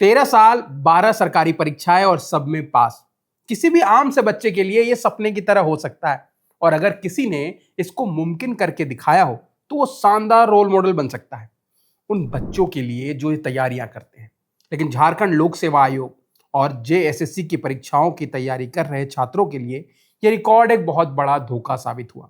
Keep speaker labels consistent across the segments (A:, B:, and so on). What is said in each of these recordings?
A: 13 साल, 12 सरकारी परीक्षाएं और सब में पास। किसी भी आम से बच्चे के लिए यह सपने की तरह हो सकता है, और अगर किसी ने इसको मुमकिन करके दिखाया हो तो वो शानदार रोल मॉडल बन सकता है उन बच्चों के लिए जो ये तैयारियां करते हैं। लेकिन झारखंड लोक सेवा आयोग और जेएसएससी की परीक्षाओं की तैयारी कर रहे छात्रों के लिए यह रिकॉर्ड एक बहुत बड़ा धोखा साबित हुआ।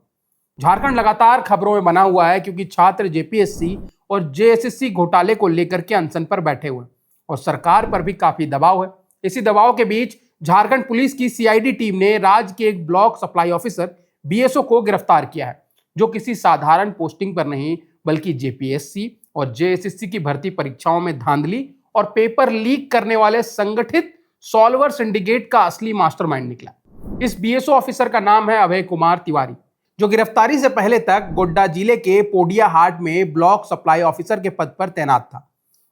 A: झारखंड लगातार खबरों में बना हुआ है क्योंकि छात्र जेपीएससी और जेएसएससी घोटाले को लेकर के अनशन पर बैठे हुए हैं और सरकार पर भी काफी दबाव है। इसी दबाव के बीच झारखंड पुलिस की सीआईडी टीम ने राज्य के एक ब्लॉक सप्लाई ऑफिसर बीएसओ को गिरफ्तार किया है, जो किसी साधारण पोस्टिंग पर नहीं बल्कि जेपीएससी और जेएसएससी की भर्ती परीक्षाओं में धांधली और पेपर लीक करने वाले संगठित सॉल्वर सिंडिकेट का असली मास्टरमाइंड निकला। इस बीएसओ ऑफिसर का नाम है अभय कुमार तिवारी, जो गिरफ्तारी से पहले तक गोड्डा जिले के पोडिया हाट में ब्लॉक सप्लाई ऑफिसर के पद पर तैनात था।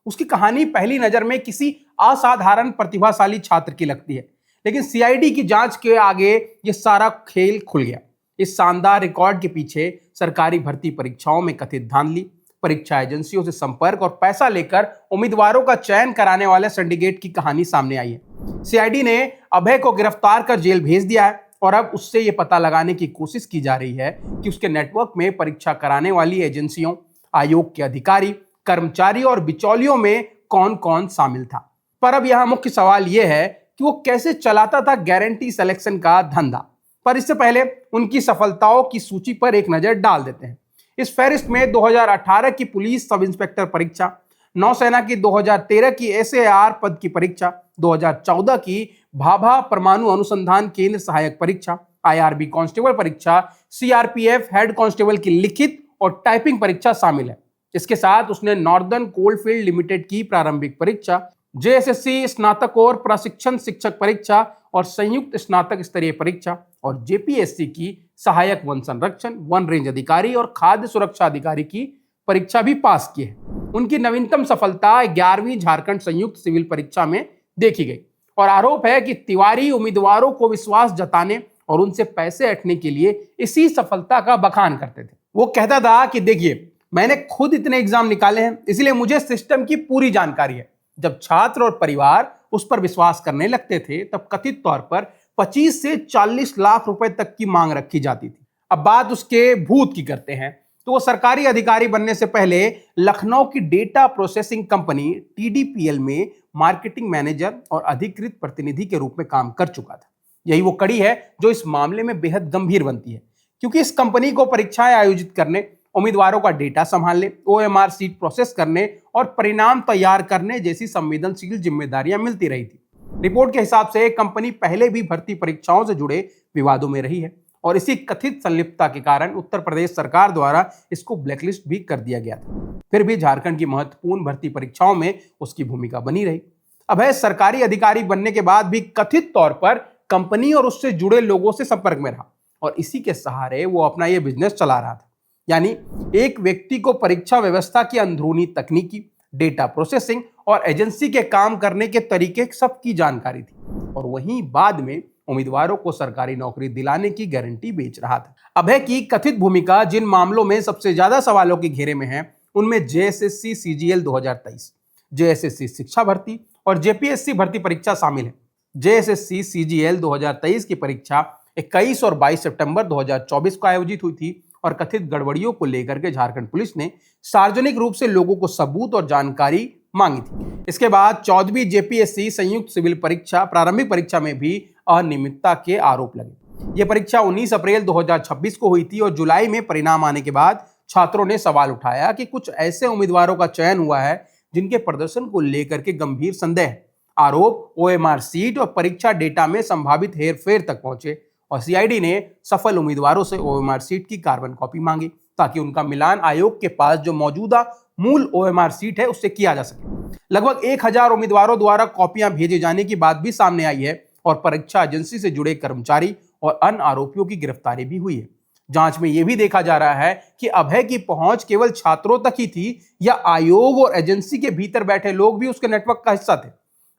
A: उसकी कहानी पहली नजर में किसी असाधारण प्रतिभाशाली छात्र की लगती है, लेकिन सीआईडी की जांच के आगे यह सारा खेल खुल गया। इस शानदार रिकॉर्ड के पीछे सरकारी भर्ती परीक्षाओं में कथित धांधली, परीक्षा एजेंसियों से संपर्क और पैसा लेकर उम्मीदवारों का चयन कराने वाले सिंडिकेट की कहानी सामने आई है। सीआईडी ने अभय को गिरफ्तार कर जेल भेज दिया है और अब उससे यह पता लगाने की कोशिश की जा रही है कि उसके नेटवर्क में परीक्षा कराने वाली एजेंसियों, आयोग के अधिकारी, कर्मचारी और बिचौलियों में कौन कौन शामिल था। पर अब यहाँ मुख्य सवाल यह है कि वो कैसे चलाता था गारंटी सिलेक्शन का धंधा। पर इससे पहले उनकी सफलताओं की सूची पर एक नजर डाल देते हैं। इस फहरिस्त में 2018 की पुलिस सब इंस्पेक्टर परीक्षा, नौसेना की 2013 की एसएआर पद की परीक्षा, 2014 की भाभा परमाणु अनुसंधान केंद्र सहायक परीक्षा, आईआरबी कांस्टेबल परीक्षा, सीआरपीएफ हेड कांस्टेबल की लिखित और टाइपिंग परीक्षा शामिल है। इसके साथ उसने नॉर्दर्न कोलफील्ड लिमिटेड की प्रारंभिक परीक्षा, जेएसएससी स्नातक और प्रशिक्षण शिक्षक परीक्षा और संयुक्त स्नातक स्तरीय परीक्षा और जेपीएससी की सहायक वन संरक्षण, वन रेंज अधिकारी और खाद्य सुरक्षा अधिकारी की परीक्षा भी पास की है। उनकी नवीनतम सफलता 11वीं झारखंड संयुक्त सिविल परीक्षा में देखी गई और आरोप है कि तिवारी उम्मीदवारों को विश्वास जताने और उनसे पैसे ऐंठने के लिए इसी सफलता का बखान करते थे। वो कहता था कि देखिए, मैंने खुद इतने एग्जाम निकाले हैं, इसलिए मुझे सिस्टम की पूरी जानकारी है। जब छात्र और परिवार उस पर विश्वास करने लगते थे तब कथित तौर पर 25 से 40 लाख रुपए तक की मांग रखी जाती थी। अब बात उसके भूत की करते हैं तो वो सरकारी अधिकारी बनने से पहले लखनऊ की डेटा प्रोसेसिंग कंपनी टीडीपीएल में मार्केटिंग मैनेजर और अधिकृत प्रतिनिधि के रूप में काम कर चुका था। यही वो कड़ी है जो इस मामले में बेहद गंभीर बनती है, क्योंकि इस कंपनी को परीक्षाएं आयोजित करने, उम्मीदवारों का डेटा संभालने, ओएमआर सीट प्रोसेस करने और परिणाम तैयार करने जैसी संवेदनशील जिम्मेदारियां मिलती रही थी। रिपोर्ट के हिसाब से कंपनी पहले भी भर्ती परीक्षाओं से जुड़े विवादों में रही है और इसी कथित संलिप्तता के कारण उत्तर प्रदेश सरकार द्वारा इसको ब्लैकलिस्ट भी कर दिया गया था। फिर भी झारखंड की महत्वपूर्ण भर्ती परीक्षाओं में उसकी भूमिका बनी रही। अभय सरकारी अधिकारी बनने के बाद भी कथित तौर पर कंपनी और उससे जुड़े लोगों से संपर्क में रहा और इसी के सहारे वो अपना ये बिजनेस चला रहा था। यानी एक व्यक्ति को परीक्षा व्यवस्था की अंदरूनी तकनीकी, डेटा प्रोसेसिंग और एजेंसी के काम करने के तरीके सबकी जानकारी थी और वहीं बाद में उम्मीदवारों को सरकारी नौकरी दिलाने की गारंटी बेच रहा था। अभय की कथित भूमिका जिन मामलों में सबसे ज्यादा सवालों के घेरे में है उनमें जेएसएससी सीजीएल 2023, जेएसएससी शिक्षा भर्ती और जेपीएससी भर्ती परीक्षा शामिल है। जेएसएससी सीजीएल 2023 की परीक्षा 21 और 22 सितंबर 2024 को आयोजित हुई थी और कथित गड़बड़ियों को लेकर के झारखंड पुलिस ने सार्वजनिक रूप से लोगों को सबूत और जानकारी मांगी थी। इसके बाद 14वीं जेपीएससी संयुक्त सिविल परीक्षा प्रारंभिक परीक्षा में भी अनियमितता के आरोप लगे। यह परीक्षा 19 अप्रैल 2026 को हुई थी और जुलाई में परिणाम आने के बाद छात्रों ने सवाल उठाया कि कुछ ऐसे उम्मीदवारों का चयन हुआ है जिनके प्रदर्शन को लेकर के गंभीर संदेह, आरोप ओएमआर सीट और परीक्षा डेटा में संभावित हेरफेर तक पहुंचे और सीआईडी ने सफल उम्मीदवारों से ओएमआर सीट की कार्बन कॉपी मांगी ताकि उनका मिलान आयोग के पास जो मौजूदा मूल ओएमआर सीट है उससे किया जा सके। लगभग 1000 उम्मीदवारों द्वारा कॉपियां भेजे जाने की बात भी सामने आई है और परीक्षा एजेंसी से जुड़े कर्मचारी और अन्य आरोपियों की गिरफ्तारी भी हुई है। जांच में यह भी देखा जा रहा है कि अभय की पहुंच केवल छात्रों तक ही थी या आयोग और एजेंसी के भीतर बैठे लोग भी उसके नेटवर्क का हिस्सा थे।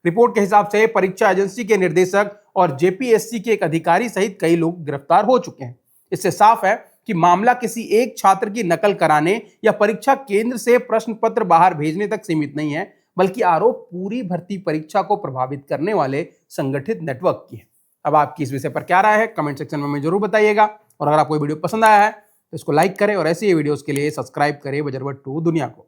A: रिपोर्ट के हिसाब से परीक्षा एजेंसी के निर्देशक और जेपीएससी के एक अधिकारी सहित कई लोग गिरफ्तार हो चुके हैं। इससे साफ है कि मामला किसी एक छात्र की नकल कराने या परीक्षा केंद्र से प्रश्न पत्र बाहर भेजने तक सीमित नहीं है, बल्कि आरोप पूरी भर्ती परीक्षा को प्रभावित करने वाले संगठित नेटवर्क की है। अब आपकी इस विषय पर क्या राय है, कमेंट सेक्शन में हमें जरूर बताइएगा। और अगर आपको वीडियो पसंद आया है तो इसको लाइक करें और ऐसे ही वीडियोस के लिए सब्सक्राइब करें वज्रवट 2 दुनिया को।